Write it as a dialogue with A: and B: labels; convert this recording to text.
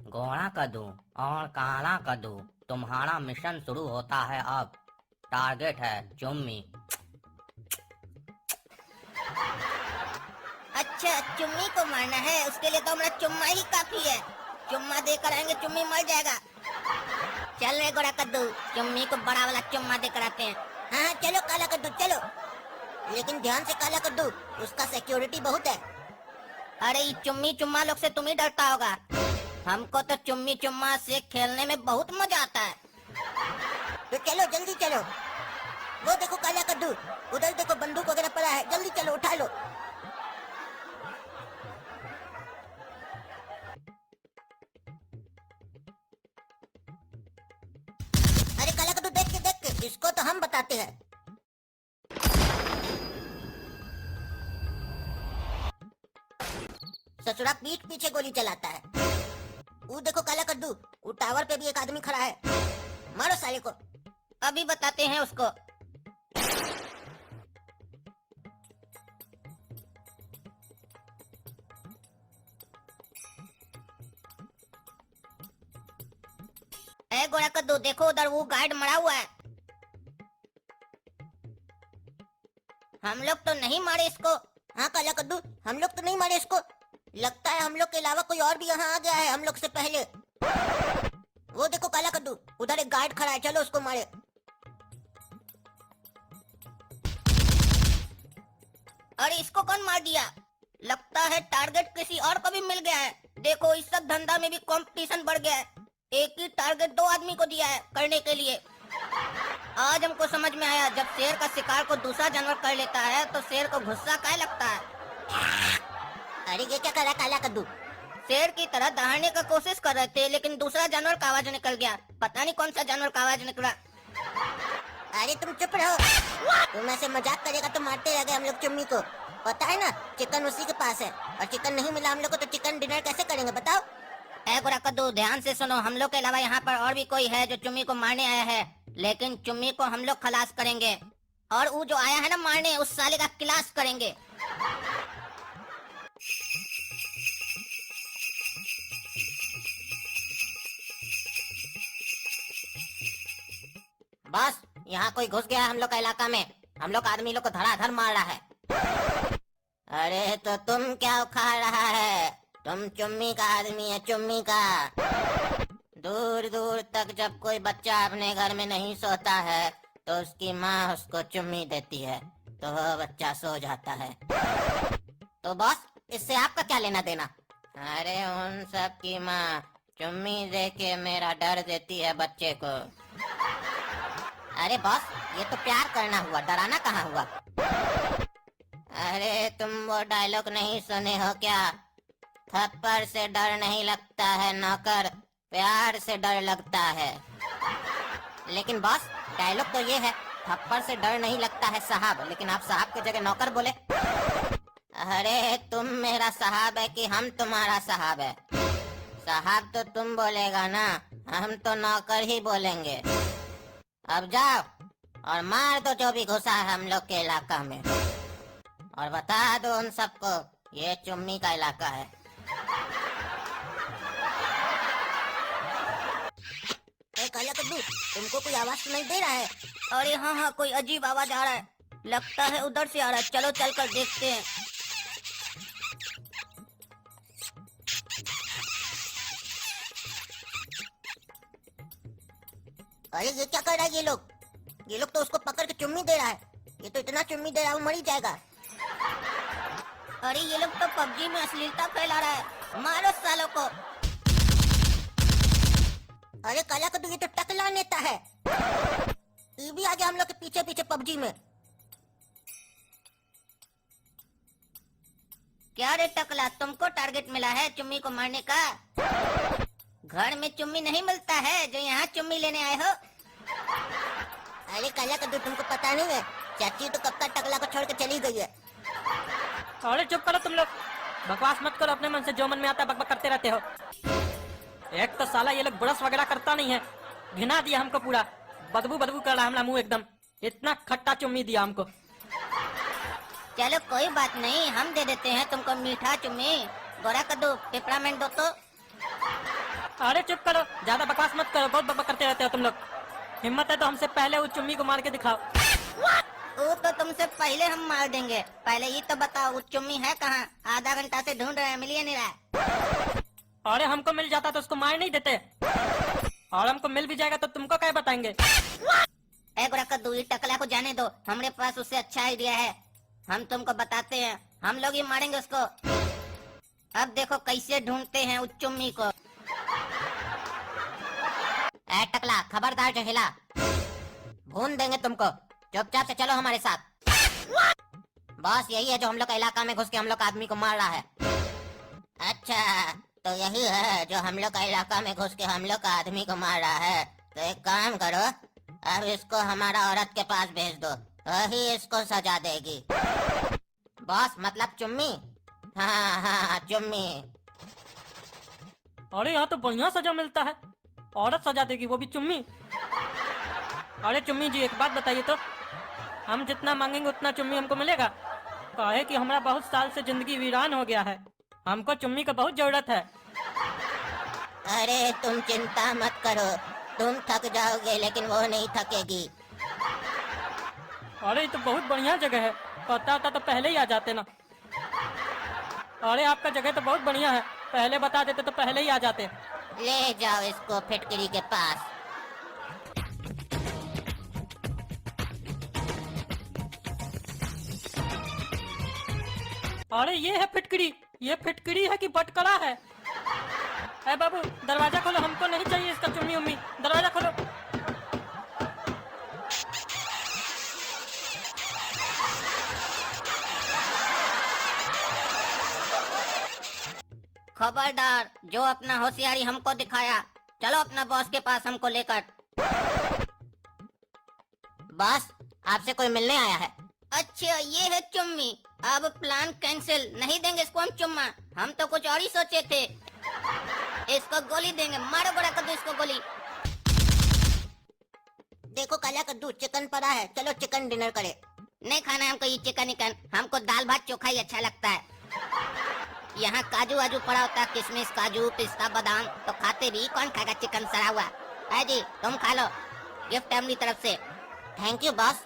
A: गोरा कद्दू और काला कद्दू, तुम्हारा मिशन शुरू होता है अब। टारगेट है चुम्मी।
B: अच्छा, चुम्मी को मारना है? उसके लिए तो हमारा चुम्मा ही काफी है। चुम्मा देकर आएंगे, चुम्मी मर जाएगा। चल रे गोरा कद्दू, चुम्मी को बड़ा वाला चुम्मा देकर आते हैं। हाँ चलो काला कद्दू चलो, लेकिन ध्यान से काला कद्दू, उसका सिक्योरिटी बहुत है। अरे ये चुम्मी चुम्मा लोग से तुम ही डरता होगा। हमको तो चुम्मी चुम्मा से खेलने में बहुत मजा आता है। तो चलो जल्दी चलो। वो देखो काला कद्दू, उधर देखो बंदूक वगैरह पड़ा है, जल्दी चलो उठा लो। अरे काला कद्दू देख के, इसको तो हम बताते हैं। ससुरा पीठ पीछे गोली चलाता है। वो देखो काला कद्दू, वो टावर पे भी एक आदमी खड़ा है। मारो साले को। अभी बताते हैं उसको। ए गोरा कद्दू देखो उधर वो गार्ड मरा हुआ है। हम लोग तो नहीं मारे इसको। हाँ काला कद्दू, हम लोग तो नहीं मारे इसको। लगता है हम लोग के अलावा कोई और भी यहाँ आ गया है हम लोग से पहले। वो देखो काला कद्दू, उधर एक गार्ड खड़ा है, चलो उसको मारे। अरे इसको कौन मार दिया? लगता है टारगेट किसी और को भी मिल गया है। देखो इस सब धंधा में भी कंपटीशन बढ़ गया है। एक ही टारगेट दो आदमी को दिया है करने के लिए। आज हमको समझ में आया, जब शेर का शिकार को दूसरा जानवर कर लेता है तो शेर को गुस्सा काहे लगता है। अरे ये क्या कर रहा है काला कद्दू? शेर की तरह दहाड़ने का कोशिश कर रहे थे, लेकिन दूसरा जानवर का आवाज निकल गया। पता नहीं कौन सा जानवर का आवाज निकला। अरे तुम चुप रहो, तुम ऐसे मजाक करेगा तो मारते रह गए हम लोग चुम्मी को। पता है ना चिकन उसी के पास है, और चिकन नहीं मिला हम लोग को तो चिकन डिनर कैसे करेंगे बताओ। ए गोरा कद्दू ध्यान से सुनो, हम लोग के अलावा यहाँ पर और भी कोई है जो चुम्मी को मारने आया है, लेकिन चुम्मी को हम लोग खलास करेंगे। और वो जो आया है ना मारने, उस साले का क्लास करेंगे। बस यहाँ कोई घुस गया हम लोग का इलाका में, हम लोग आदमी लोग को धड़ाधड़ मार रहा है। अरे तो तुम क्या उखाड़ रहा है? तुम चुम्मी का आदमी है, चुम्मी का। दूर दूर तक जब कोई बच्चा अपने घर में नहीं सोता है तो उसकी माँ उसको चुम्मी देती है, तो वह बच्चा सो जाता है। तो बॉस इससे आपका क्या लेना देना? अरे उन सब की माँ चुम्मी दे के मेरा डर देती है बच्चे को। अरे बॉस ये तो प्यार करना हुआ, डराना कहाँ हुआ? अरे तुम वो डायलॉग नहीं सुने हो क्या? थप्पड़ से डर नहीं लगता है नौकर, प्यार से डर लगता है। लेकिन बॉस डायलॉग तो ये है, थप्पड़ से डर नहीं लगता है साहब, लेकिन आप साहब की जगह नौकर बोले। अरे तुम मेरा साहब है कि हम तुम्हारा साहब है? साहब तो तुम बोलेगा ना, हम तो नौकर ही बोलेंगे। अब जाओ और मार दो जो भी घुसा है हम लोग के इलाका में, और बता दो उन सबको ये चुम्मी का इलाका है। काला कद्दू तुमको कोई आवाज सुनाई दे रहा है? अरे हाँ हाँ कोई अजीब आवाज आ रहा है, लगता है उधर से आ रहा है। चलो चल कर देखते हैं। अरे ये क्या कर रहा है ये लोग? ये लोग तो उसको पकड़ के चुम्मी दे रहा है। ये तो इतना चुम्मी दे रहा है वो मर ही जाएगा। अरे ये लोग तो पबजी में अश्लीलता फैला रहा है, मारो सालों को। अरे काला कद्दू ये तो टकला नेता है, ये भी आ गया हम लोग के पीछे पीछे पबजी में। क्या रे टकला, तुमको टारगेट मिला है चुम्मी को मारने का? घर में चुम्मी नहीं मिलता है जो यहाँ चुम्मी लेने आए हो। अरे काला कद्दू तुमको पता नहीं है, चाची तो कब का टकला को छोड़ के चली गई है।
C: अरे चुप करो तुम लोग, बकवास मत करो, अपने मन से जो मन में आता है बकबक करते रहते हो। एक तो साला ये लोग ब्रश वगैरह करता नहीं है, घिना दिया हमको पूरा, बदबू बदबू कर रहा हमारा मुंह एकदम, इतना खट्टा चुम्मी दिया हमको।
B: चलो कोई बात नहीं, हम दे देते हैं तुमको मीठा चुम्मी। गोरा कद्दू पेपरामेंट दो तो।
C: अरे चुप करो, ज्यादा बकवास मत करो, बहुत बकवास करते रहते हो तुम लोग। हिम्मत है तो हमसे पहले उस चुम्मी को मार के दिखाओ।
B: वो तो तुमसे पहले हम मार देंगे। पहले ये तो बताओ वो चुम्मी है कहाँ? आधा घंटा से ढूंढ रहे हैं, मिल ही नहीं रहा।
C: अरे हमको मिल जाता तो उसको मार नहीं देते, और हमको मिल भी जाएगा तो तुमको क्या बताएंगे।
B: एक कद्दू, ये टकला को जाने दो, हमारे पास उससे अच्छा आइडिया है। हम तुमको बताते हैं, हम लोग ही मारेंगे उसको। अब देखो कैसे ढूंढते हैं उस चुम्मी को। ए टकला, खबरदार जो हिला, भून देंगे तुमको। चुपचाप से चलो हमारे साथ। बॉस यही है जो हम लोग का इलाका में घुस के हम लोग आदमी को मार रहा है। अच्छा, तो यही है जो हम लोग का इलाका में घुस के हम लोग का आदमी को मार रहा है। तो एक काम करो, अब इसको हमारा औरत के पास भेज दो, वही इसको सजा देगी। बॉस मतलब चुम्मी? हाँ हाँ चुम्मी।
C: अरे यहाँ तो बढ़िया सजा मिलता है, औरत सजा देगी, वो भी चुम्मी। अरे चुम्मी जी एक बात बताइए तो, हम जितना मांगेंगे उतना चुम्मी हमको मिलेगा? काहे कि हमारा बहुत साल से जिंदगी वीरान हो गया है, हमको चुम्मी का बहुत जरूरत है।
B: अरे तुम चिंता मत करो, तुम थक जाओगे लेकिन वो नहीं थकेगी।
C: अरे ये तो बहुत बढ़िया जगह है, पता होता तो पहले ही आ जाते ना। अरे आपका जगह तो बहुत बढ़िया है, पहले बता देते तो पहले ही आ जाते।
B: ले जाओ इसको फिटकरी के पास।
C: अरे ये है फिटकरी, ये फिटकरी है कि बटकरा है? अरे बाबू दरवाजा खोलो, हमको नहीं चाहिए इसका चुम्मी उम्मी, दरवाजा खोलो।
B: खबरदार, जो अपना होशियारी हमको दिखाया, चलो अपना बॉस के पास हमको लेकर। बॉस आपसे कोई मिलने आया है। अच्छा ये है चुम्मी, अब प्लान कैंसिल, नहीं देंगे इसको हम चुम्मा। हम तो कुछ और ही सोचे थे। इसको गोली देंगे, मारो बड़ा कद्दू इसको गोली। देखो काला कद्दू, चिकन पड़ा है, चलो चिकन डिनर करे। नहीं खाना है हमको ये चिकन, हमको दाल भात चोखा ही अच्छा लगता है। यहाँ काजू वाजू पड़ा होता है, किशमिश काजू पिस्ता बादाम, तो खाते भी कौन खाएगा चिकन सड़ा हुआ। है जी तुम खा लो, गिफ्ट है अपनी तरफ से। Thank you boss.